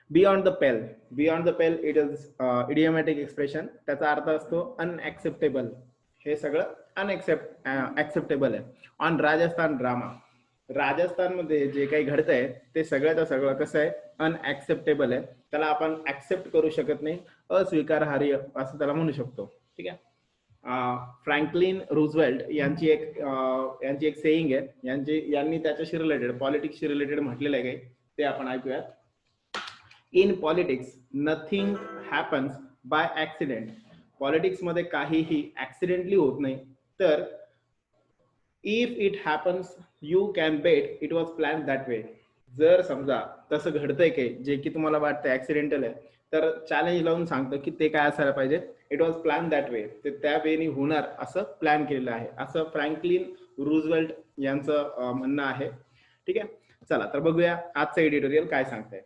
Beyond the pale. Beyond the pale it is idiomatic expression. त्याचा अर्थ असतो unacceptable. हे सगळं ऍक्सेप्टेबल आहे. On Rajasthan drama. राजस्थानमध्ये जे काही घडतंय ते सगळ्याचं सगळं कसं आहे, अनएक्सेप्टेबल आहे. त्याला आपण ऍक्सेप्ट करू शकत नाही, अस्वीकारार्ह असं त्याला म्हणू शकतो. ठीक आहे. फ्रँकलिन रुझवेल्ट यांची एक सेईंग आहे. यांनी त्याच्याशी रिलेटेड, पॉलिटिक्सशी रिलेटेड म्हटलेलं आहे काही, ते आपण ऐकूयात. In politics nothing happens by accident. पॉलिटिक्समध्ये काहीही ऍक्सिडेंटली होत नाही. तर if it happens you can bet it was plan that way. जर समजा तसं घडतंय काही जे की तुम्हाला वाटतं ऍक्सिडेंटल आहे, तर चॅलेंज लावून सांगतं की ते काय असायला पाहिजे, इट वॉज प्लॅन दॅट वे. ते त्या वेनी होणार असं प्लॅन केलेलं आहे, असं फ्रँकलिन रुझवेल्ट यांचं म्हणणं आहे. ठीक आहे. चला तर बघूया आजचं एडिटोरियल काय सांगतंय.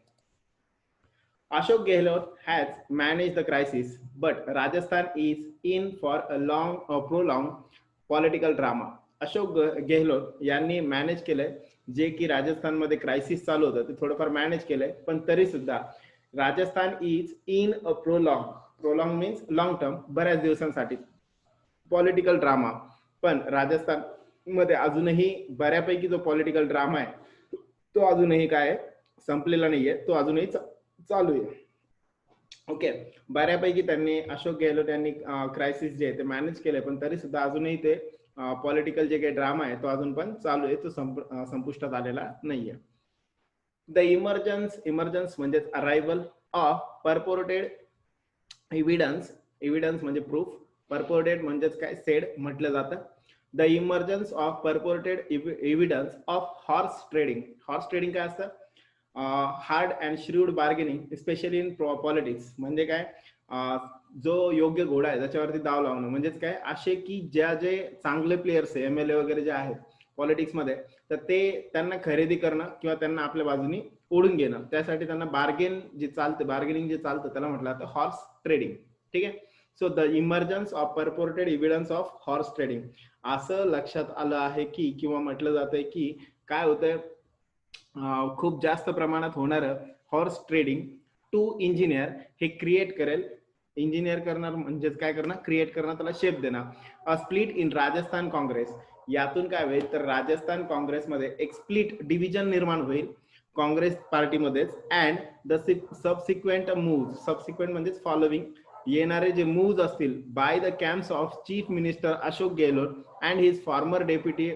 Ashok Gehlot has managed the crisis, but Rajasthan is in for a prolonged political drama. Ashok Gehlot यांनी मॅनेज केलंय जे की राजस्थानमध्ये क्रायसिस चालू होतं ते थोडंफार मॅनेज केलंय, पण तरी सुद्धा Rajasthan is in a prolong means long term, बऱ्याच दिवसांसाठी पॉलिटिकल ड्रामा. पण राजस्थान मध्ये अजूनही बऱ्यापैकी जो पॉलिटिकल ड्रामा आहे तो अजूनही काय संपलेला नाहीये, तो अजूनही चालू आहे. ओके. बऱ्यापैकी त्यांनी अशोक गेहलोत यांनी क्रायसिस जे आहे ते मॅनेज केले, पण तरी सुद्धा अजूनही ते पॉलिटिकल जे काही ड्रामा आहे तो अजून पण चालू आहे, तो संपुष्टात आलेला नाहीये. द इमर्जन्स म्हणजेच arrival of purported evidence. Evidence म्हणजे प्रूफ, परपोर्टेड म्हणजेच काय सेड म्हटलं जातं. The emergence of purported evidence of horse trading. Horse trading काय असतं, hard and shrewd bargaining specially in politics. म्हणजे काय, जो योग्य घोडा आहे त्याच्यावरती दाव लावणं. म्हणजेच काय, असे की जे चांगले प्लेयर्स आहे, एमएलए वगैरे जे आहेत पॉलिटिक्समध्ये, तर ते त्यांना खरेदी करणं किंवा त्यांना आपल्या बाजूनी ओढून घेणं, त्यासाठी त्यांना बार्गेनिंग जे चालतं त्याला म्हटलं जातं हॉर्स ट्रेडिंग. ठीक आहे. So the emergence of purported evidence of horse trading. असं लक्षात आलं आहे की, किंवा म्हटलं जातंय की काय होतंय, खूप जास्त प्रमाणात होणारं हॉर्स ट्रेडिंग टू इंजिनियर हे क्रिएट करेल. इंजिनियर करणार म्हणजेच काय करणार, क्रिएट करणार, त्याला शेप देणार. A split in Rajasthan Congress. यातून काय होईल तर राजस्थान काँग्रेसमध्ये एक स्प्लिट डिव्हिजन निर्माण होईल काँग्रेस पार्टीमध्येच. अँड द सबसिक्वेंट म्हणजेच फॉलोविंग, येणारे जे मूव्ज असतील by the camps of chief minister Ashok Gehlot and his former deputy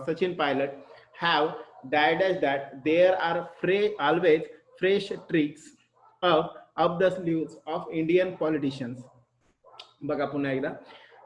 Sachin Pilot have died dash that there are always fresh tricks of the sleeves of Indian politicians. बघा पुन्हा एकदा,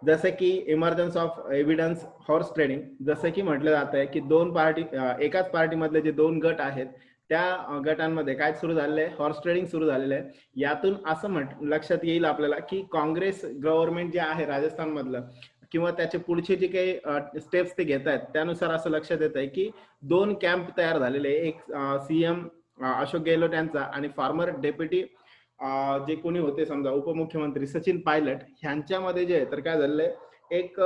जसं की emergence of evidence horse trading, जसं की म्हटलं जात आहे की एकाच पार्टीमधले जे दोन गट आहेत त्या गटांमध्ये काय सुरू झालेलं आहे, हॉर्स ट्रेडिंग सुरू झालेलं आहे. यातून असं लक्षात येईल आपल्याला की काँग्रेस गव्हर्नमेंट जे आहे राजस्थान मधलं किंवा त्याचे पुढचे जे काही स्टेप्स ते घेत आहेत त्यानुसार असं लक्षात येत आहे की दोन कॅम्प तयार झालेले, एक सीएम अशोक गेहलोत यांचा आणि फॉर्मर डेप्युटी जे कोणी होते समजा उपमुख्यमंत्री सचिन पायलट ह्यांच्यामध्ये जे आहे तर काय झालेलं आहे, एक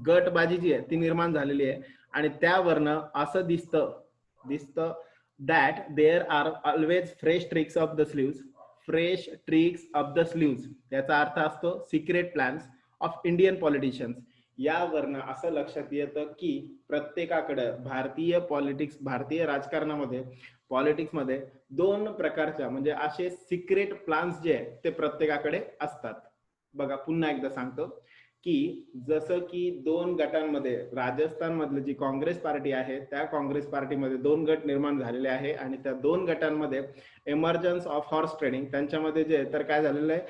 गटबाजी जी आहे ती निर्माण झालेली आहे. आणि त्यावरनं असं दिसतं that there are always fresh tricks of the sleeves. याचा अर्थ असतो secret plans of Indian politicians. यावरनं असं लक्षात येतं की प्रत्येकाकडे भारतीय राजकारणामध्ये पॉलिटिक्समध्ये दोन प्रकारच्या म्हणजे असे सिक्रेट प्लॅन्स जे आहेत ते प्रत्येकाकडे असतात. बघा पुन्हा एकदा सांगतो की जसं की दोन गटांमध्ये राजस्थान मधली जी काँग्रेस पार्टी आहे त्या काँग्रेस पार्टीमध्ये दोन गट निर्माण झालेले आहे आणि त्या दोन गटांमध्ये इमर्जन्स ऑफ हॉर्स ट्रेडिंग त्यांच्यामध्ये जे तर काय झालेलं आहे,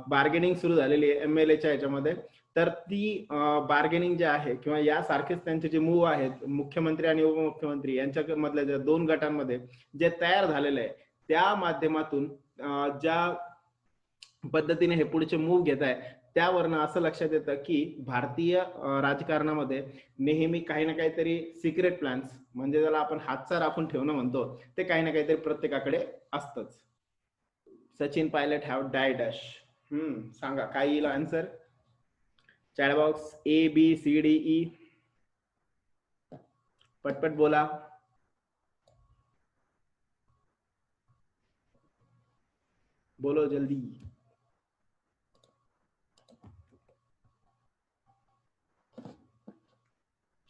बार्गेनिंग सुरू झालेली आहे एमएलएच्या याच्यामध्ये. तर ती बार्गेनिंग जे आहे किंवा यासारखेच त्यांचे जे मूव्ह आहेत मुख्यमंत्री आणि उपमुख्यमंत्री यांच्या मधल्या ज्या दोन गटांमध्ये जे तयार झालेलं आहे त्या माध्यमातून ज्या पद्धतीने हे पुढचे मूव्ह घेत आहे त्यावरनं असं लक्षात येतं की भारतीय राजकारणामध्ये नेहमी काही ना काहीतरी सिक्रेट प्लॅन्स म्हणजे ज्याला आपण हातचा राखून ठेवणं म्हणतो ते काही ना काहीतरी प्रत्येकाकडे असतंच. Sachin Pilot have die dash. सांगा काय येईल आन्सर. चॅट बॉक्स ABCDE पटपट बोला. बोलो जल्दी.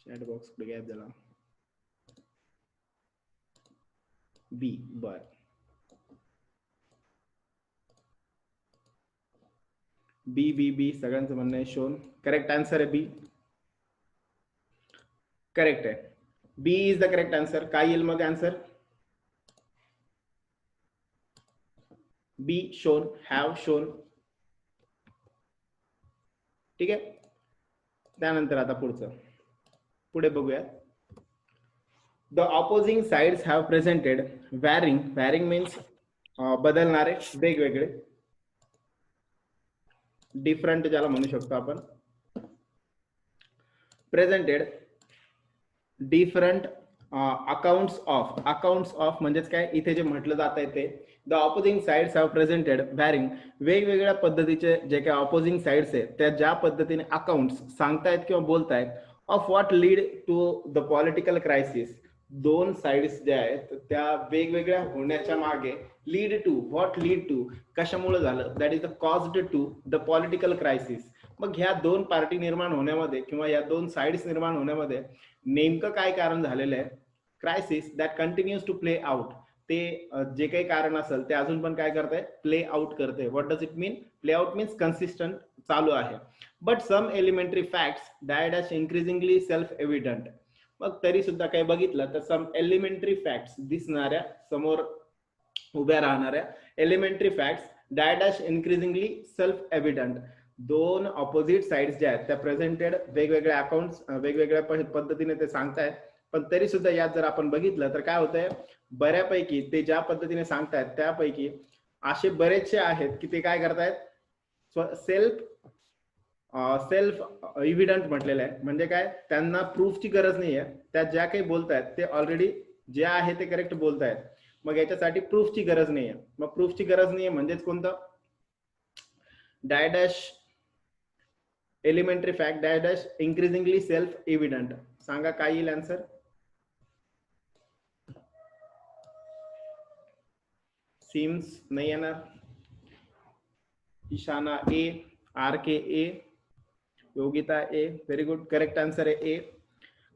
चॅट बॉक्स कुठे गॅप झाला. बी. बर, बी बी बी सगळ्यांचं म्हणणं आहे शोन. करेक्ट आन्सर आहे बी. करेक्ट आहे. B is the correct answer. काय येईल मग answer? Be shown, have shown. ठीक आहे. त्यानंतर आता पुढे बघूया. The opposing sides have presented varying means बदलणारे, वेगवेगळे, डिफरंट ज्याला म्हणू शकतो आपण. प्रेझेंटेड डिफरंट अकाउंट्स ऑफ म्हणजेच काय इथे जे म्हटलं जात आहे ते the opposing sides have presented varying, वेगवेगळ्या पद्धतीचे जे काही ऑपोजिंग साइड्स आहेत त्या ज्या पद्धतीने अकाउंट्स सांगतायत किंवा बोलतायत of what lead to the political crisis. दोन साइड्स ज्या आहेत त्या वेगवेगळ्या होण्याच्या मागे लीड टू कशामुळे झालं, that is the caused to the political crisis. मग ह्या दोन पार्टी निर्माण होण्यामध्ये किंवा या दोन साइड्स निर्माण होण्यामध्ये नेमकं काय कारण झालेलं आहे? Crisis that continues to play out. ते जे काही कारण असेल ते अजून पण काय करतंय? प्ले आउट करते. What does it mean? Play out means consistent, चालू आहे. But some elementary facts died as increasingly self evident. मग तरी सुद्धा काही बघितलं तर सम एलिमेंटरी फॅक्ट्स, दिसणाऱ्या, समोर उभ्या राहणाऱ्या elementary facts died as increasingly self evident. दोन ऑपोजिट साइड्स ज्या आहेत त्या प्रेझेंटेड वेगवेगळ्या अकाउंट्स वेगवेगळ्या पद्धतीने ते सांगतायत. पण तरी सुद्धा यात जर आपण बघितलं तर काय होतंय, बऱ्यापैकी ते ज्या पद्धतीने सांगतायत त्यापैकी असे बरेचसे आहेत की ते काय करतायत? सेल्फ इव्हिडंट म्हटलेलं आहे. म्हणजे काय, त्यांना प्रूफची गरज नाहीये. त्या ज्या काही बोलतायत ते ऑलरेडी जे आहे ते करेक्ट बोलतायत. मग याच्यासाठी प्रूफची गरज नाहीये. मग प्रूफची गरज नाहीये म्हणजेच कोणतं? Die dash elementary fact die dash increasingly self evident. सांगा काय येईल आन्सर? सिम्स नाही येणार. Ishana A, R K A, Yogita A. Very good, correct answer आहे ए.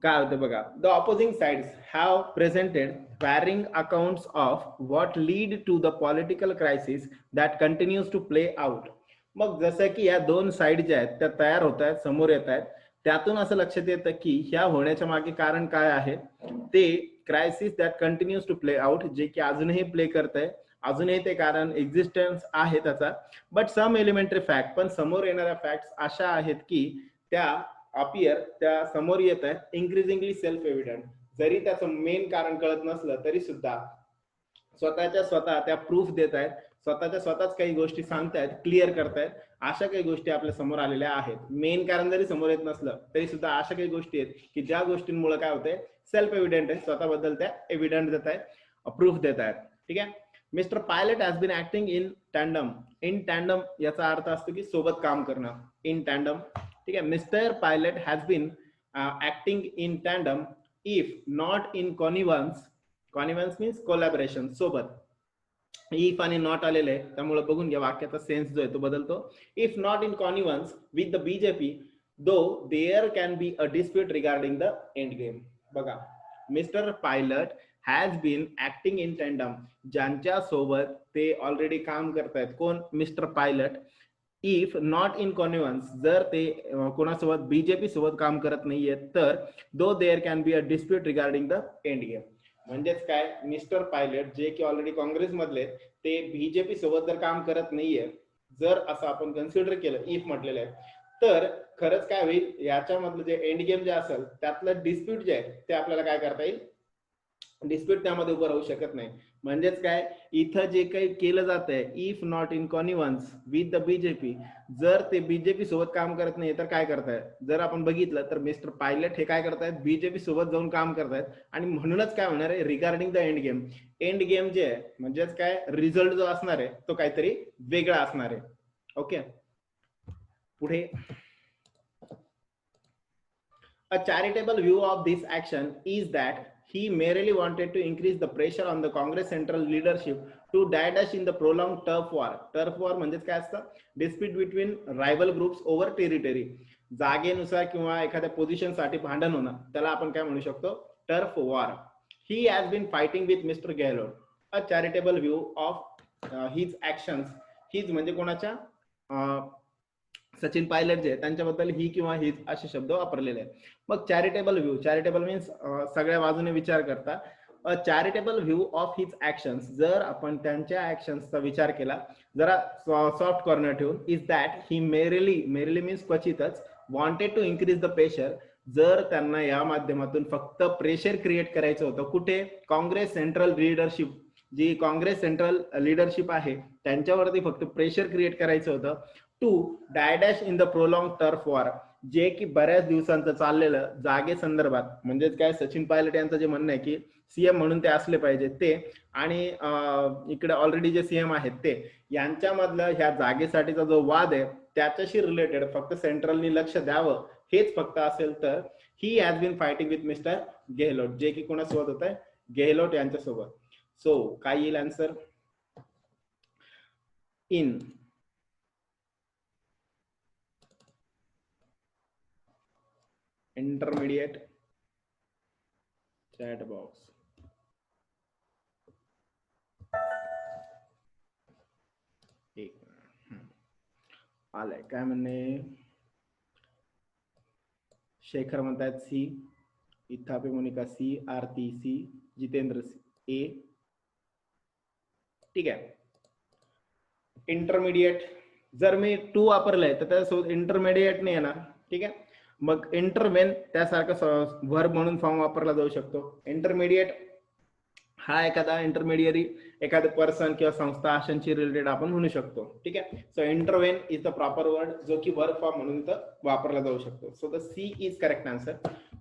काय होतं बघा, the opposing sides have presented warring accounts of what lead to the political crisis that continues to play out. मग जसं की या दोन साइड ज्या आहेत त्या तयार होत आहेत, समोर येत आहेत, त्यातून असं लक्षात येतं की ह्या होण्याच्या मागे कारण काय आहे? ते crisis that continues to play out, जे की अजूनही प्ले करत आहे, अजूनही ते कारण एक्झिस्टन्स आहे त्याचा. बट सम एलिमेंटरी फॅक्ट, पण समोर येणाऱ्या फॅक्ट्स अशा आहेत की त्या अपियर, त्या समोर येत आहेत इन्क्रीजिंगली सेल्फ एव्हिडंट. जरी त्याचं मेन कारण कळत नसलं तरी सुद्धा स्वतः त्या प्रूफ देत आहेत, स्वतःच काही गोष्टी सांगतायत, क्लिअर करतायत. अशा काही गोष्टी आपल्या समोर आलेल्या आहेत. मेन कारण जरी समोर येत नसलं तरी सुद्धा अशा काही गोष्टी आहेत की ज्या गोष्टींमुळे काय होते, सेल्फ एव्हिडंट आहे, स्वतःबद्दल त्या एव्हिडंट देत आहेत, प्रूफ देत आहेत. ठीक आहे. Mister Pilot has been acting in tandem. In tandem याचा अर्थ असतो की सोबत काम करणं. In tandem. ठीक आहे. Mister Pilot has been acting in tandem if not in connivance. Connivance means collaboration, सोबत. इफ आणि नॉट आलेले आहे त्यामुळे बघून घ्या वाक्याचा सेन्स जो आहे तो बदलतो. If not in connivance with the BJP though there can be a dispute regarding the end game. बघा, mister Pilot has been acting in tandem, ज्यांच्या सोबत ते ऑलरेडी काम करतायत. कोण? Mister Pilot. If not in connivance, जर ते कोणासोबत बीजेपी सोबत काम करत नाहीये तर though there can be a dispute regarding the end game. म्हणजेच काय, मिस्टर पायलट जे की ऑलरेडी काँग्रेस मधले ते बीजेपी सोबत जर काम करत नाहीये, जर असं आपण कन्सिडर केलं, इफ म्हटलेलं आहे, तर खरंच काय होईल, याच्यामधलं जे एंड गेम जे असेल त्यातलं डिस्प्यूट जे आहे ते आपल्याला काय करता येईल, डिस्प्यूट त्यामध्ये उभं राहू शकत नाही. म्हणजेच काय, इथं जे काही केलं जात आहे, if not in connivance with the BJP, जर ते बीजेपी सोबत काम करत नाही तर काय करतायत, जर आपण बघितलं तर मिस्टर पायलट हे काय करतायत, बीजेपी सोबत जाऊन काम करतायत. आणि म्हणूनच काय होणार आहे, regarding the end game, end game जे आहे म्हणजेच काय, रिझल्ट जो असणार आहे तो काहीतरी वेगळा असणार आहे. ओके, पुढे. A charitable view of this action is that he merely wanted to increase the pressure on the Congress central leadership to dash in the prolonged turf war. Turf war म्हणजे काय असतं? Dispute between rival groups over territory. जागेनुसार किंवा एखाद्या position साठी भांडण होणं, त्याला आपण काय म्हणू शकतो? Turf war. He has been fighting with Mr. Gehlot. A charitable view of his actions. His म्हणजे कोणाच्या? सचिन पायलट जे त्यांच्याबद्दल ही किंवा हिज असे शब्द वापरलेले आहेत. मग चॅरिटेबल व्ह्यू, चॅरिटेबल मीन्स सगळ्या बाजूने विचार करता. A charitable view of his actions, जर आपण त्यांच्या ऍक्शन्सचा विचार केला जरा सॉफ्ट कॉर्नर ठेवून, is that he merely means क्वचितच wanted to increase the pressure, जर त्यांना या माध्यमातून फक्त प्रेशर क्रिएट करायचं होतं कुठे? काँग्रेस सेंट्रल लीडरशिप, जी काँग्रेस सेंट्रल लीडरशिप आहे त्यांच्यावरती फक्त प्रेशर क्रिएट करायचं होतं to dash in the prolong turf war, जे की बऱ्याच दिवसांचं चाललेलं जागे संदर्भात. म्हणजेच काय, सचिन पायलट यांचं जे म्हणणं आहे की सीएम म्हणून ते असले पाहिजे ते, आणि इकडे ऑलरेडी जे सीएम आहेत ते, यांच्यामधलं ह्या जागेसाठीचा जो वाद आहे त्याच्याशी रिलेटेड फक्त सेंट्रलनी लक्ष द्यावं हेच फक्त असेल तर he has been fighting with mister Gehlot, जे की कोणासोबत होत आहे? गेहलोट यांच्यासोबत. सो काय येईल answer? In intermediate chat box. आलाय काय म्हणणे? शेखर म्हणतायत सी, इथापे मोनिका सी, आरती सी, जितेंद्र ए. ठीक आहे. इंटरमिडिएट जर मी 2 वापरलंय तर त्यासोबत इंटरमिडिएट नाही येणार. ठीक आहे. मग इंटरवेन त्यासारखं व्हर्ब म्हणून फॉर्म वापरला जाऊ शकतो. इंटरमिडिएट हा एखादा इंटरमिडियरी, एखादा पर्सन किंवा संस्था अशांची रिलेटेड आपण म्हणू शकतो. ठीक आहे. So intervene is the proper word जो की वर्ब फॉर्म म्हणून इथं वापरला जाऊ शकतो. So the C is correct answer.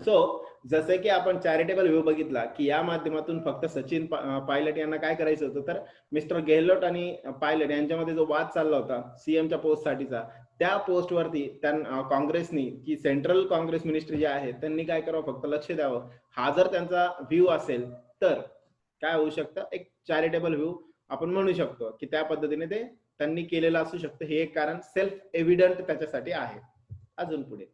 So जसे की आपण चॅरिटेबल व्ह्यू बघितला की या माध्यमातून फक्त सचिन पायलट यांना काय करायचं होतं, तर मिस्टर गेहलोट आणि पायलट यांच्यामध्ये जो वाद चालला होता सीएमच्या पोस्ट साठीचा, त्या पोस्टवरती काँग्रेसनी की सेंट्रल काँग्रेस मिनिस्ट्री जे आहे त्यांनी काय करावं, फक्त लक्ष द्यावं. हा जर त्यांचा व्ह्यू असेल तर काय होऊ शकतं? एक चॅरिटेबल व्ह्यू आपण म्हणू शकतो की त्या पद्धतीने ते त्यांनी केलेलं असू शकतं. हे एक कारण सेल्फ एव्हिडंट त्याच्यासाठी आहे. अजून पुढे,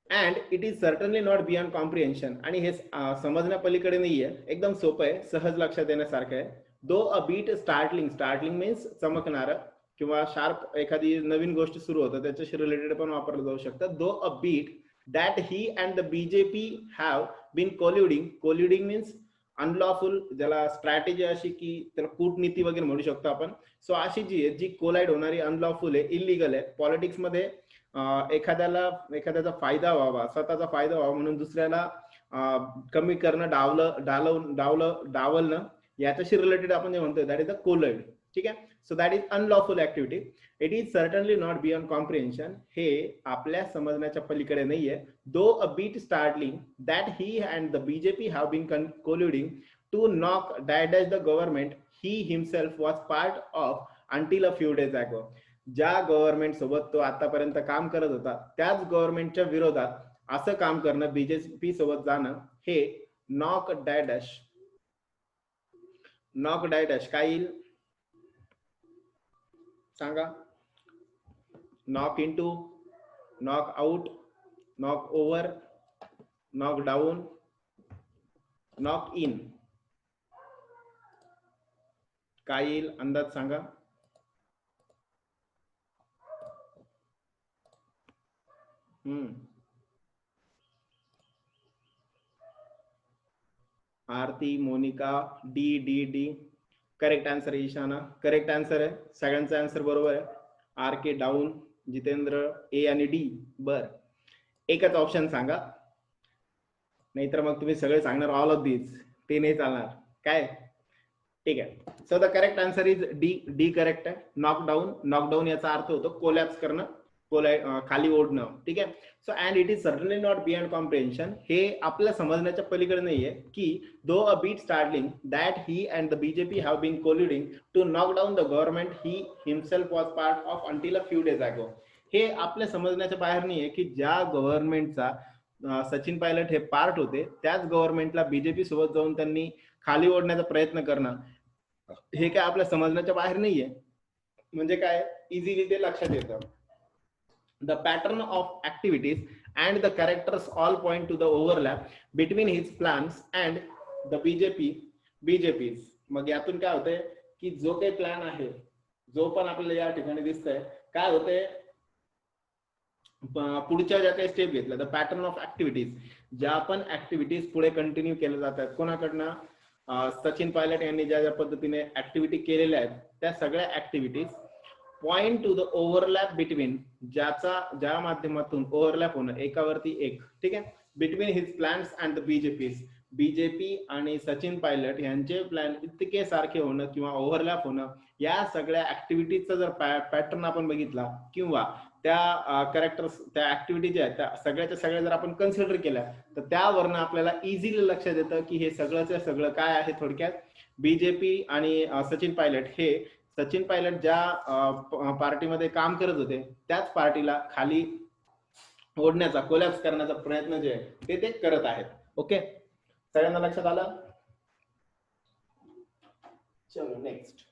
and it is certainly not beyond comprehension, आणि हे समजण्या पलीकडे नाहीये, एकदम सोपं आहे, सहज लक्षात येण्यासारखं आहे. दो a bit startling, startling means चमकणार किंवा शार्प एखादी नवीन गोष्ट सुरू होतं त्याच्याशी रिलेटेड पण वापरलं जाऊ शकतं. Though a bit that he and the BJP have been colluding means unlawful, ज्याला स्ट्रॅटेजी अशी की त्याला कूटनीती वगैरे म्हणू शकतो आपण. सो अशी जी आहे जी कोलाइड होणारी अनलॉफुल आहे, इलिगल आहे. पॉलिटिक्स मध्ये एखाद्याचा फायदा व्हावा, स्वतःचा फायदा व्हावा म्हणून दुसऱ्याला कमी करणं, डावलणं, याच्याशी रिलेटेड आपण जे म्हणतोय दॅट इज द कोलाइड. ठीक आहे. So that is unlawful activity. It is certainly not beyond comprehension, हे आपल्या समजण्याच्या पलीकडे नाहीये. Though a bit startling that he and the BJP have been colluding to knock dash the government he himself was part of until a few days ago. ज्या government सोबत तो आतापर्यंत काम करत होता त्याच गव्हर्नमेंटच्या विरोधात असं काम करणं, बीजेपी सोबत जाणं, हे नॉक डॅश काय येईल सांगा? Knock into, knock out, knock over, knock down, knock in, काय येईल अंदाज सांगा? आरती, मोनिका, डी. करेक्ट आन्सर आहे. ईशाना करेक्ट आन्सर आहे. सगळ्यांचा आन्सर बरोबर आहे. आर के डाऊन, जितेंद्र ए आणि डी. बर, एकच ऑप्शन सांगा, नाहीतर मग तुम्ही सगळे सांगणार ऑल ऑफ दीज, ते नाही चालणार. काय? ठीक आहे. So the correct answer is D correct आहे. नॉकडाऊन याचा अर्थ होतो कोलॅप्स करणं, खाली ओढणं. ठीक आहे. So and it is certainly not beyond comprehension, हे आपल्या समजण्याच्या पलीकडे नाहीये की though a bit startling that he and the BJP have been colluding to knock down the government he himself was part of until a few days ago, हे आपल्या समजण्याच्या बाहेर नाहीये की ज्या गव्हर्नमेंटचा सचिन पायलट हे पार्ट होते, त्याच गव्हर्नमेंटला बीजेपी सोबत जाऊन त्यांनी खाली ओढण्याचा प्रयत्न करणं, हे काय आपल्या समजण्याच्या बाहेर नाहीये. म्हणजे काय, इझिली ते लक्षात येतं. The pattern of activities and the characters all point to the overlap between his plans and the BJP's. मग यातून काय होतंय की जो काही प्लॅन आहे, जो पण आपल्याला या ठिकाणी दिसतंय, काय होतंय, पुढच्या ज्या काही स्टेप घेतल्या, द पॅटर्न ऑफ ऍक्टिव्हिटीज, ज्या पण ऍक्टिव्हिटीज पुढे कंटिन्यू केल्या जातात कोणाकडनं, सचिन पायलट यांनी ज्या ज्या पद्धतीने ऍक्टिव्हिटी केलेल्या आहेत त्या सगळ्या activities point to the overlap between, ज्या माध्यमातून ओव्हरलॅप होणं, एकावरती एक, ठीक आहे, between his plans and the BJP आणि सचिन पायलट यांचे प्लॅन इतके सारखे होणं किंवा ओव्हरलॅप होणं, या सगळ्या ऍक्टिव्हिटीजचा जर पॅटर्न आपण बघितला किंवा त्या कॅरेक्टर्स, त्या ऍक्टिव्हिटी ज्या आहेत त्या सगळ्याच्या सगळ्या जर आपण कन्सिडर केल्या, तर त्यावरनं आपल्याला इझिली लक्षात येतं की हे सगळंच सगळं काय आहे. थोडक्यात बीजेपी आणि सचिन पायलट हे, सचिन पायलट ज्या पार्टीमध्ये काम करत होते त्याच पार्टीला खाली ओढण्याचा, कोलॅप्स करण्याचा प्रयत्न जे आहे ते करत आहेत. ओके, सगळ्यांना लक्षात आलं? चलो next.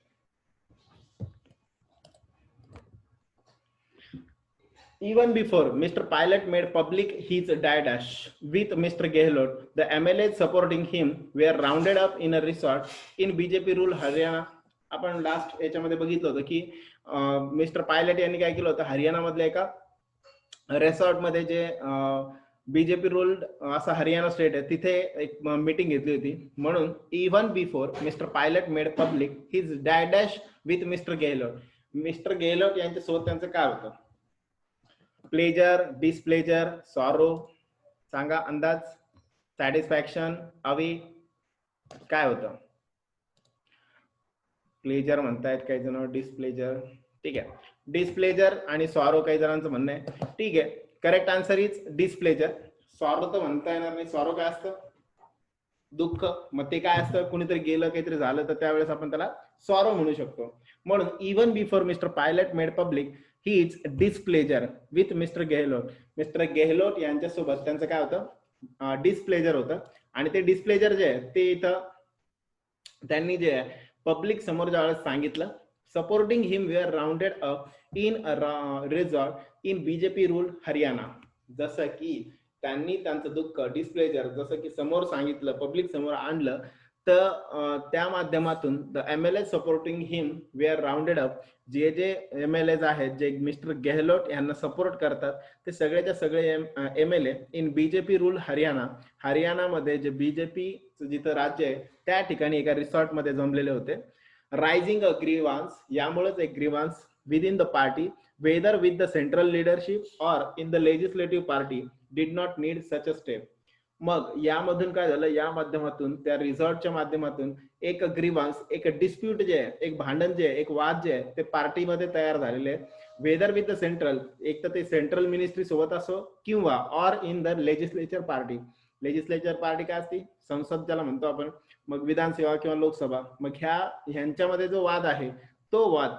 Even before Mr. Pilot made public his dash with Mr. Gehlot, the MLAs supporting him were rounded up in a resort in BJP rule Haryana. आपण लास्ट याच्यामध्ये बघितलं होतं की मिस्टर पायलट यांनी काय केलं होतं, हरियाणा मधल्या एका रेसॉर्ट मध्ये, जे बीजेपी रूल्ड असा हरियाणा स्टेट आहे, तिथे एक मीटिंग घेतली होती. म्हणून even before mister Pilot made public his dash with mister Gehlot यांच्यासोबत त्यांचं काय होतं, प्लेजर, डिसप्लेजर, सॉरो, सांगा अंदाज, सॅटिस्फॅक्शन, अवे, काय होतं? प्लेजर म्हणतायत काही जण, डिसप्लेजर, ठीक आहे, डिसप्लेजर आणि सॉरो काही जणांचं म्हणणं आहे. ठीक आहे, correct answer is displeasure. Sorrow तर म्हणता येणार नाही, सॉरो काय असतं, दुःख. मग ते काय असतं, कुणीतरी गेलं, काहीतरी झालं, तर त्यावेळेस आपण त्याला सॉरो म्हणू शकतो. म्हणून even before mister Pilot made public his displeasure with mister Gehlot यांच्यासोबत त्यांचं काय होतं, डिसप्लेजर होतं. आणि ते डिसप्लेजर जे आहे ते इथं त्यांनी जे आहे पब्लिक समोर ज्यावेळेस सांगितलं, supporting him were rounded up in resort in BJP rule Haryana. जसं की त्यांनी त्यांचं दुःख, डिसप्लेजर जसं की समोर सांगितलं, पब्लिक समोर आणलं, तर त्या माध्यमातून the MLA supporting him were rounded up, जे MLAs आहेत जे मिस्टर गेहलोट यांना सपोर्ट करतात, ते सगळेच्या सगळे MLA इन बीजेपी रूल हरियाणामध्ये जे बीजेपी जिथं राज्य आहे त्या ठिकाणी एका रिसॉर्ट मध्ये जमलेले होते. रायझिंग अ ग्रीवान्स, यामुळेच एक grievance within the party, whether with the central leadership or in the legislative party did not need such a step. मग यामधून काय झालं, या माध्यमातून, त्या रिसॉर्टच्या माध्यमातून एक ग्रीवान्स, एक डिस्प्यूट जे आहे, एक भांडण जे आहे, एक वाद जे आहे ते पार्टीमध्ये तयार झालेले आहे. वेदर विथ द सेंट्रल, एक तर ते सेंट्रल मिनिस्ट्री सोबत असो किंवा or in the legislature party. Legislature party काय असते, संसद ज्याला म्हणतो आपण, मग विधानसभा किंवा लोकसभा. मग ह्यांच्यामध्ये जो वाद आहे तो वाद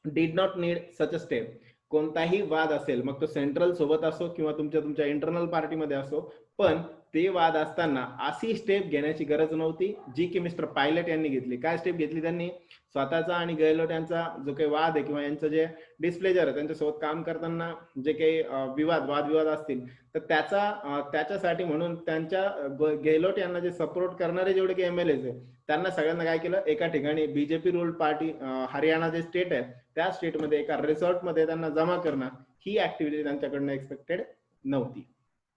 did not need such a step. कोणताही वाद असेल, मग तो सेंट्रल सोबत असो किंवा तुमच्या इंटरनल पार्टीमध्ये असो, पण ते वाद असताना अशी स्टेप घेण्याची गरज नव्हती जी की मिस्टर पायलट यांनी घेतली. काय स्टेप घेतली त्यांनी, स्वतःचा आणि गेहलोट यांचा जो काही वाद आहे किंवा यांचं जे डिसप्लेजर आहे, त्यांच्यासोबत काम करताना जे काही वादविवाद असतील, तर त्याच्यासाठी म्हणून त्यांच्या गेहलोट यांना जे सपोर्ट करणारे जेवढे काही MLAs आहे त्यांना सगळ्यांना काय केलं, एका ठिकाणी बीजेपी रूल पार्टी हरियाणा जे स्टेट आहे त्या स्टेटमध्ये एका रिसॉर्ट मध्ये त्यांना जमा करणं, ही ऍक्टिव्हिटी त्यांच्याकडनं एक्सपेक्टेड नव्हती.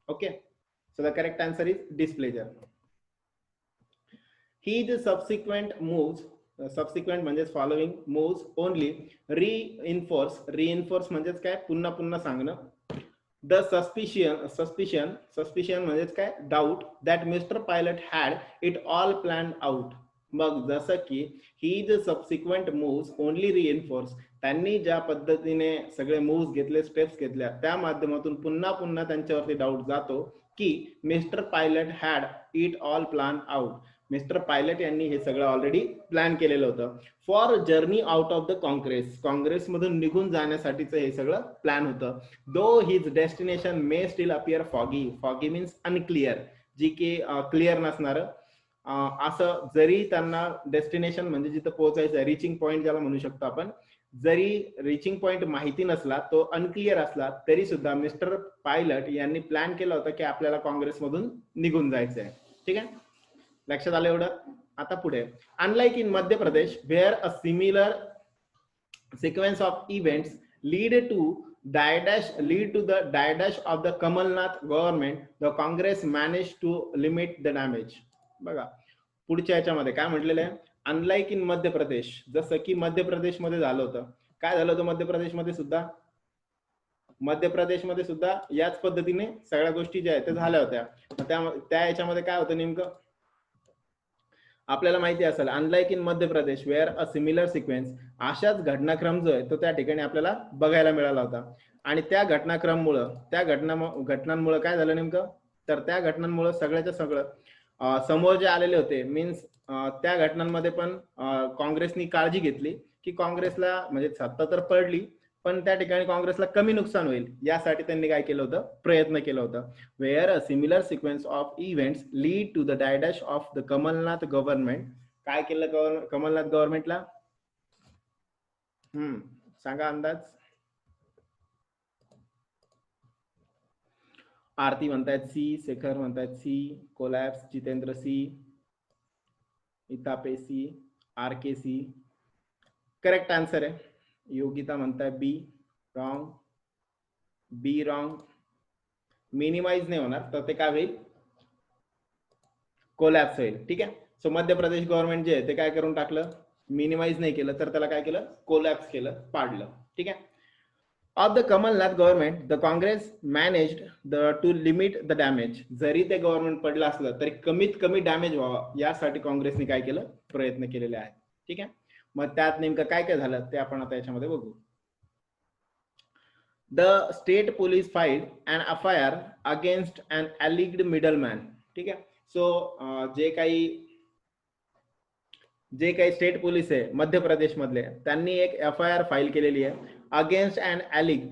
Okay, so the correct answer is displeasure. ही सबसिक्वेंट मूव्स, सबसिक्वेंट म्हणजेच फॉलोइंग मूव्स ओनली रिइन्फोर्स म्हणजेच काय, पुन्हा पुन्हा सांगणं. द सस्पिशन म्हणजेच काय, doubt that mister Pilot had it all planned out. मग जसं की ही the subsequent moves only reinforce, त्यांनी ज्या पद्धतीने सगळे मूव्स घेतले, स्टेप्स घेतल्या, त्या माध्यमातून पुन्हा पुन्हा त्यांच्यावरती डाऊट जातो की mister Pilot had it all plan out. Mister Pilot यांनी हे सगळं ऑलरेडी प्लॅन केलेलं होतं. For journey out of the काँग्रेसमधून निघून जाण्यासाठीचं हे सगळं प्लॅन होतं. Though his destination may still appear foggy means unclear, जी की क्लिअर नसणार. असं जरी त्यांना डेस्टिनेशन म्हणजे जिथं पोहोचायचं रिचिंग पॉईंट ज्याला म्हणू शकतो आपण, जरी रिचिंग पॉईंट माहिती नसला, तो अनक्लिअर असला, तरी सुद्धा मिस्टर पायलट यांनी प्लॅन केलं होतं की आपल्याला काँग्रेसमधून निघून जायचं आहे. ठीक आहे, लक्षात आलं एवढं. आता पुढे, unlike in Madhya Pradesh where a similar sequence of events lead to the die-dash of the Kamalnath government, the Congress managed to limit the damage. बघा पुढच्या याच्यामध्ये काय म्हटलेलं आहे, अनलाइक इन मध्य प्रदेश, जसं की मध्य प्रदेशमध्ये झालं होतं. काय झालं होतं मध्य प्रदेशमध्ये सुद्धा? मध्य प्रदेशमध्ये सुद्धा याच पद्धतीने सगळ्या गोष्टी ज्या आहेत त्या झाल्या होत्या. त्या याच्यामध्ये काय होतं नेमकं आपल्याला माहिती असेल, unlike in Madhya Pradesh where a similar sequence, अशाच घटनाक्रम जो आहे तो त्या ठिकाणी आपल्याला बघायला मिळाला होता. आणि त्या घटनांमुळे काय झालं नेमकं, तर त्या घटनांमुळे सगळ्याच्या सगळं समोर जे आलेले होते, मीन्स त्या घटनांमध्ये पण काँग्रेसनी काळजी घेतली की काँग्रेसला म्हणजे सत्ता तर पडली पण त्या ठिकाणी काँग्रेसला कमी नुकसान होईल, यासाठी त्यांनी काय केलं होतं, प्रयत्न केला होता. Where a similar sequence of events lead to the die dash of the Kamal Nath government. काय केलं कमलनाथ गव्हर्नमेंटला? सांगा अंदाज. आरती म्हणतायत सी, शेखर म्हणतायत C, collapse Jitendra C, Itape C, R K C. Correct answer आहे. योगिता म्हणताय B, wrong. B wrong. Minimize नाही होणार, तर ते काय होईल, कोलॅप्स होईल. ठीक आहे, सो मध्य प्रदेश गव्हर्नमेंट जे आहे ते काय करून टाकलं, मिनिमाइज नाही केलं, तर त्याला काय केलं, कोलॅप्स केलं, पाडलं. ठीक आहे. Of the Kamal Nath government the Congress managed to limit the damage. जरी ते गव्हर्नमेंट पडलं असलं तरी कमीत कमी डॅमेज व्हावा यासाठी काँग्रेसने काय केलं, प्रयत्न केलेले आहेत. ठीक आहे, मग त्यात नेमकं काय काय झालं ते आपण आता याच्यामध्ये बघू. The state police filed an FIR against an alleged middleman. ठीक आहे, सो जे काही स्टेट पोलीस आहे मध्य प्रदेश मधले, त्यांनी एक एफआयआर फाईल केलेली आहे अगेन्स्ट अँड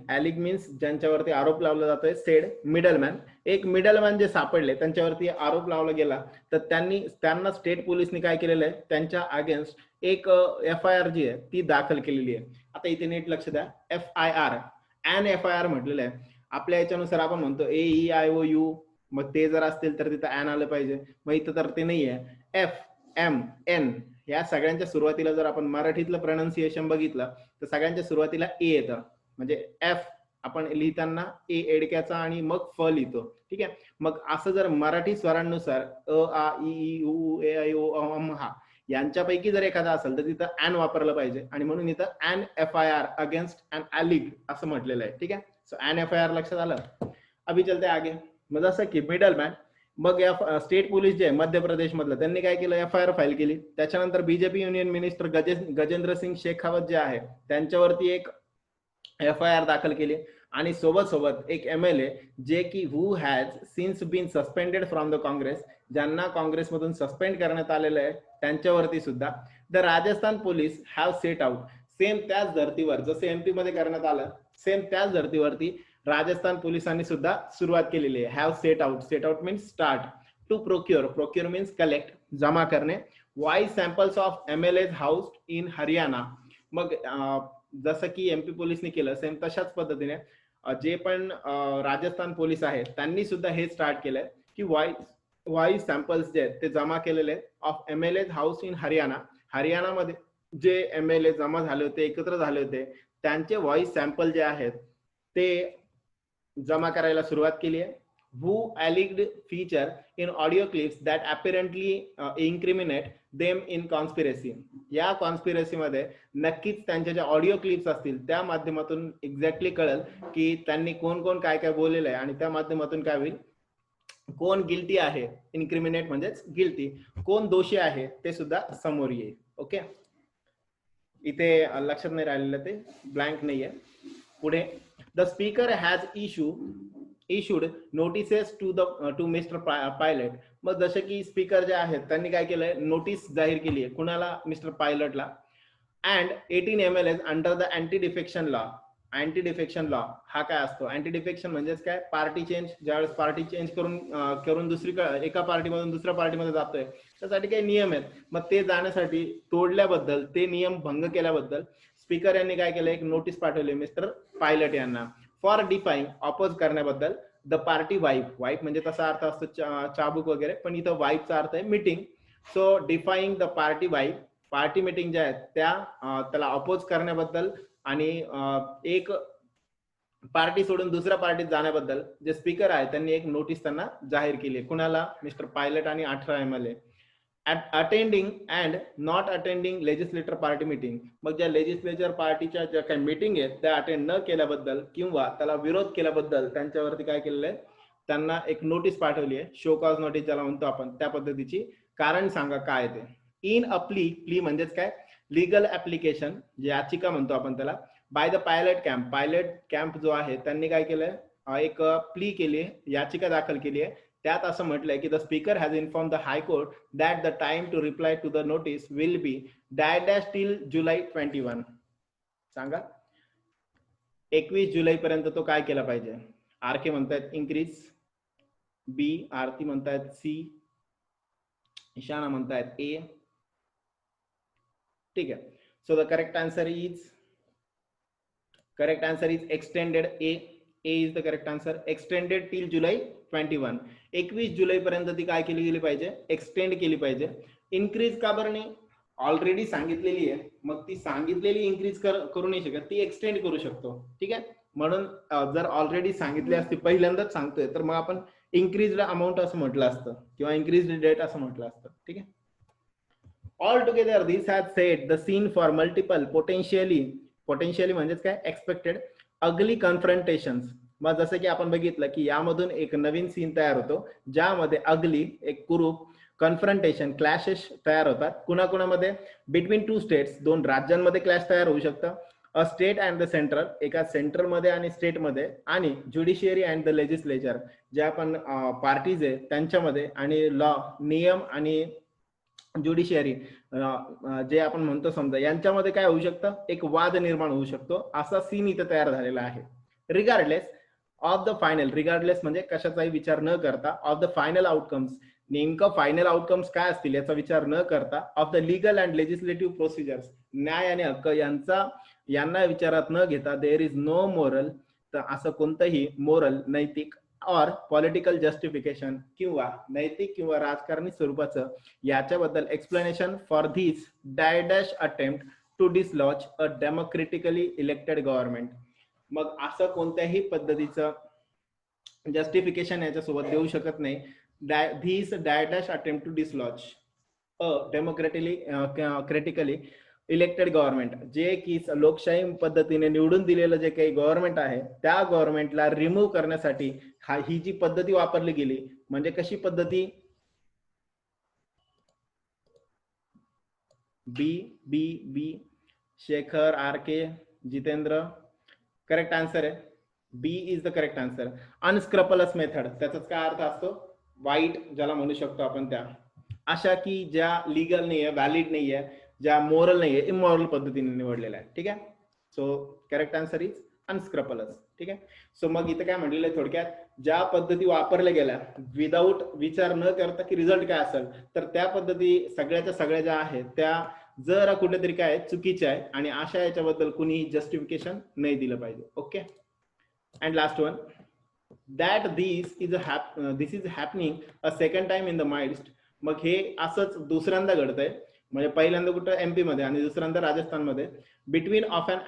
ॲलिग मीन्स ज्यांच्यावरती आरोप लावला जातोय, सेड मिडलमॅन. एक मिडलमॅन जे सापडले त्यांच्यावरती आरोप लावला गेला, तर त्यांना स्टेट पोलिसनी काय केलेलं आहे, त्यांच्या अगेन्स्ट एक एफआयआर जी आहे ती दाखल केलेली आहे. आता इथे नीट लक्ष द्या, एफआयआर, अन एफआयआर म्हटलेलं आहे. आपल्या याच्यानुसार आपण म्हणतो AEIOU, मग ते जर असतील तर तिथं अन आलं पाहिजे, मग इथं तर ते नाही आहे. FMN या सगळ्यांच्या सुरुवातीला जर आपण मराठीतलं प्रोनाउन्सिएशन बघितलं तर सगळ्यांच्या सुरुवातीला ए येतं, म्हणजे एफ आपण लिहिताना ए एडक्याचा आणि मग फ लिहितो. ठीक आहे, मग असं जर मराठी स्वरांनुसार अ आ इ उ ए ऐ ओ अम हा यांच्यापैकी जर एखादा असेल तर तिथं अन वापरलं पाहिजे, आणि म्हणून इथं अन एफआयआर अगेन्स्ट अन अलिग असं म्हटलेलं आहे. ठीक आहे, सो अन एफआयआर लक्षात आलं. अभी चलते आगे. मग जसं की मिडलमॅन, मग स्टेट पोलीस जे आहे मध्य प्रदेश मधलं त्यांनी काय केलं, एफआयआर फाईल केली. त्याच्यानंतर BJP union minister Gajendra Singh Shekhawat जे आहे त्यांच्यावरती एक एफआयआर दाखल केली, आणि सोबत एक MLA जे की who has since been suspended from the Congress, ज्यांना काँग्रेसमधून सस्पेंड करण्यात आलेलं आहे, त्यांच्यावरती सुद्धा the Rajasthan police have set out. Same त्याच धर्तीवर जसं MP मध्ये करण्यात आलं, सेम त्याच धर्तीवरती राजस्थान पोलिसांनी सुद्धा सुरुवात केलेली आहे. Have set out means start to procure means collect, जमा करणे, voice samples of MLAs house in Haryana. मग जसं की MP पोलिसने केलं सेम तशाच पद्धतीने जे पण राजस्थान पोलीस आहेत त्यांनी सुद्धा हे स्टार्ट केलंय की वाईज सॅम्पल्स जे आहेत ते जमा केलेले of MLAs house in Haryana. हरियाणामध्ये जे MLA जमा झाले होते, एकत्र झाले होते, त्यांचे व्हॉइस सॅम्पल जे आहेत ते जमा करायला सुरुवात केली आहे. who alleged feature in audio clips that apparently incriminate them in conspiracy. या कॉन्स्पिरसी मध्ये नक्कीच त्यांच्या ज्या ऑडिओ क्लिप्स असतील त्या माध्यमातून एक्झॅक्टली कळेल की त्यांनी कोण कोण काय काय बोललेलं आहे, आणि त्या माध्यमातून काय होईल, कोण गिल्टी आहे, इन्क्रिमिनेट म्हणजेच गिल्टी, कोण दोषी आहे ते सुद्धा समोर येईल. ओके, इथे लक्षात नाही राहिलेलं, ते ब्लँक नाहीये. पुढे, the speaker has issue issued notices to mister Pilot. मग जसे की स्पीकर जे आहेत त्यांनी काय केलंय, नोटीस जाहीर केली आहे कुणाला, मिस्टर पायलटला. And 18 MLS under the anti defection law. Anti defection law हा काय असतो, अँटी डिफेक्शन म्हणजेच काय, पार्टी चेंज, ज्यावेळेस पार्टी चेंज करून दुसरीकडे एका पार्टीमधून दुसऱ्या पार्टीमध्ये जातोय त्यासाठी काही नियम आहेत. मग ते जाण्यासाठी तोडल्याबद्दल, ते नियम भंग केल्याबद्दल स्पीकर यांनी काय केलं, एक नोटीस पाठवली मिस्टर पायलट यांना फॉर डिफाईंग, ऑपोज करण्याबद्दल द पार्टी वाईफ. वाईफ म्हणजे तसा अर्थ असतो चाबूक वगैरे, पण इथं वाईफचा अर्थ आहे meeting. So defying the party whip, party meeting ज्या आहेत त्या त्याला अपोज करण्याबद्दल आणि एक पार्टी सोडून दुसऱ्या पार्टीत जाण्याबद्दल जे स्पीकर आहे त्यांनी एक नोटीस त्यांना जाहीर केली. कुणाला, मिस्टर पायलट आणि 18 MLA. Attending and not attending legislator party meeting. मग ज्या लेजिस्लेचर पार्टीच्या ज्या काही मीटिंग आहेत त्या अटेंड न केल्याबद्दल किंवा त्याला विरोध केल्याबद्दल त्यांच्यावरती काय केलेलं आहे, त्यांना एक नोटीस पाठवली आहे, शो कॉज नोटीस ज्याला म्हणतो आपण, त्या पद्धतीची. कारण सांगा काय ते. इन अ प्ली, प्ली म्हणजेच काय, लिगल ऍप्लिकेशन, याचिका म्हणतो आपण त्याला, by the pilot camp. Pilot camp जो आहे त्यांनी काय केलंय, एक प्ली केली आहे, याचिका दाखल केली आहे. त्यात असं म्हटलंय की the speaker has inform the high court that the time to reply to the notice will be dash till July 21. सांगा 21 जुलै पर्यंत तो काय केला पाहिजे. आरके म्हणतायत इन्क्रीज, बी आरती म्हणतायत सी, इशाना म्हणतायत ए. ठीक आहे. So the correct answer is extended A. A is the correct answer. Extended till July 21. 21 जुलै पर्यंत ती काय केली गेली पाहिजे, एक्सटेंड केली पाहिजे. इन्क्रीज का बरं नाही, ऑलरेडी सांगितलेली आहे, मग ती सांगितलेली इन्क्रीज करू नाही शकत, ती एक्सटेंड करू शकतो. ठीक आहे. म्हणून जर ऑलरेडी सांगितली असती, पहिल्यांदाच सांगतोय, तर मग आपण इन्क्रीज्ड अमाऊंट असं म्हटलं असतं किंवा इन्क्रीज्ड डेट असं म्हटलं असतं. ठीक आहे. All together this has set the scene for multiple potentially म्हणजेच काय, एक्सपेक्टेड अगली कन्फ्रंटेशन्स. मग जसं की आपण बघितलं की यामधून एक नवीन सीन तयार होतो ज्यामध्ये अगली, एक कुरूप, कन्फ्रंटेशन, क्लॅशेस तयार होतात. कुणाकुणामध्ये, बिटवीन टू स्टेट्स, दोन राज्यांमध्ये क्लॅश तयार होऊ शकतं. A state and the central, एका सेंट्रलमध्ये आणि स्टेटमध्ये, आणि ज्युडिशियरी अँड द लेजिस्लेचर, ज्या पण पार्टीज आहे त्यांच्यामध्ये, आणि लॉ, नियम, आणि ज्युडिशियरी जे आपण म्हणतो समजा, यांच्यामध्ये काय होऊ शकतं, एक वाद निर्माण होऊ शकतो. असा सीन इथे तयार झालेला आहे. Regardless of the final, regardless म्हणजे कशाचाही विचार न करता, ऑफ द फायनल आउटकम्स, नेमकं फायनल आउटकम्स काय असतील याचा विचार न करता, of the legal and legislative procedures, न्याय आणि हक्क यांना विचारात न घेता, देअर इज नो मोरल, तर असं कोणतंही मोरल, नैतिक, और पॉलिटिकल जस्टिफिकेशन, किंवा नैतिक किंवा राजकारणी स्वरूपाचं याच्याबद्दल explanation for this dash attempt to dislodge a democratically elected government. मग असं कोणत्याही पद्धतीचं जस्टिफिकेशन याच्यासोबत देऊ शकत नाही. This dash attempt to dislodge a democratically elected government, जे की लोकशाही पद्धतीने निवडून दिलेलं जे काही गव्हर्नमेंट आहे त्या गव्हर्नमेंटला रिमूव्ह करण्यासाठी ही जी पद्धती वापरली गेली. म्हणजे कशी पद्धती, B B B, Shekhar, R K, Jitendra, correct answer आहे B is the correct answer. Unscrupulous method, त्याचाच काय अर्थ असतो, वाईट ज्याला म्हणू शकतो आपण, त्या अशा की ज्या लिगल नाहीये, व्हॅलिड नाहीये, ज्या मोरल नाहीये, इमोरल पद्धतीने निवडलेल्या आहे. ठीक आहे. So correct answer is unscrupulous. ठीक आहे. सो मग इथं काय म्हटलेलं आहे थोडक्यात, ज्या पद्धती वापरल्या गेल्या विदाऊट विचार न करता की रिझल्ट काय असेल, तर त्या पद्धती सगळ्याच्या सगळ्या ज्या आहेत त्या जरा कुठेतरी काय चुकीच्या आहे, आणि अशा याच्याबद्दल कुणी जस्टिफिकेशन नाही दिलं पाहिजे. Okay. And last one, that this is happening a second time in the mist. मग हे असंच दुसऱ्यांदा घडतंय, म्हणजे पहिल्यांदा कुठं एमपी मध्ये आणि दुसऱ्यांदा राजस्थानमध्ये, बिटवीन ऑफ अन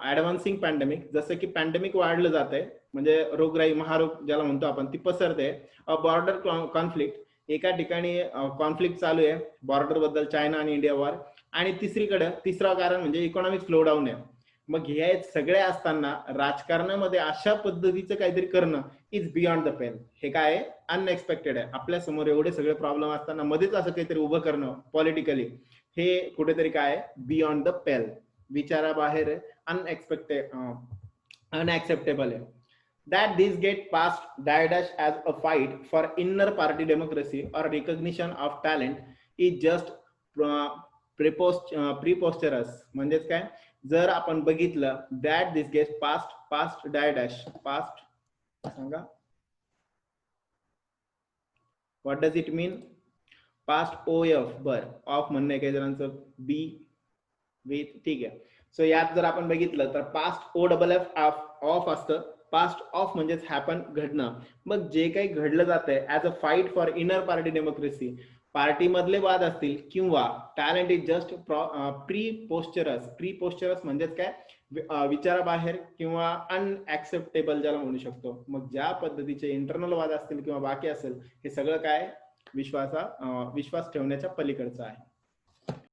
ऍडव्हान्सिंग पॅन्डेमिक, जसं की पॅन्डेमिक वाढलं जात आहे, म्हणजे रोगराई, महारोग ज्याला म्हणतो आपण, ती पसरते. अ बॉर्डर कॉन्फ्लिक्ट, एका ठिकाणी कॉन्फ्लिक्ट चालू आहे बॉर्डर बद्दल, चायना आणि इंडिया वॉर. आणि तिसरं कारण म्हणजे इकॉनॉमिक स्लोडाऊन आहे. मग हे सगळे असताना राजकारणामध्ये अशा पद्धतीचं काहीतरी करणं इज बियॉन्ड द पेल. हे काय आहे, अनएक्सपेक्टेड आहे. आपल्या समोर एवढे सगळे प्रॉब्लेम असताना मध्येच असं काहीतरी उभं करणं पॉलिटिकली, हे कुठेतरी काय आहे, बियॉन्ड द पेल, विचाराबाहेर आहे, अनएक्सपेक्टेड, अनएक्सेप्टेबल आहे. that these get passed dash as a fight for inner party democracy or recognition of talent is just preposterous. म्हणजेच काय, जर आपण बघितलं that this gets passed dash passed सांगा, what does it mean? Past of बर of म्हणणे काही जणांचं बी विथ, ठीक आहे. सो यात जर आपण बघितलं तर passed O double F off असतं. पास्ट ऑफ म्हणजेच हॅपन घडणं. मग जे काही घडलं जातंय as a fight for inner party democracy, party मधले वाद असतील किंवा talent is just preposterous म्हणजेच काय विचाराबाहेर किंवा अनऍक्सेप्टेबल ज्याला म्हणू शकतो. मग ज्या पद्धतीचे इंटरनल वाद असतील किंवा बाकी असेल, हे सगळं काय विश्वास ठेवण्याच्या पलीकडचं आहे.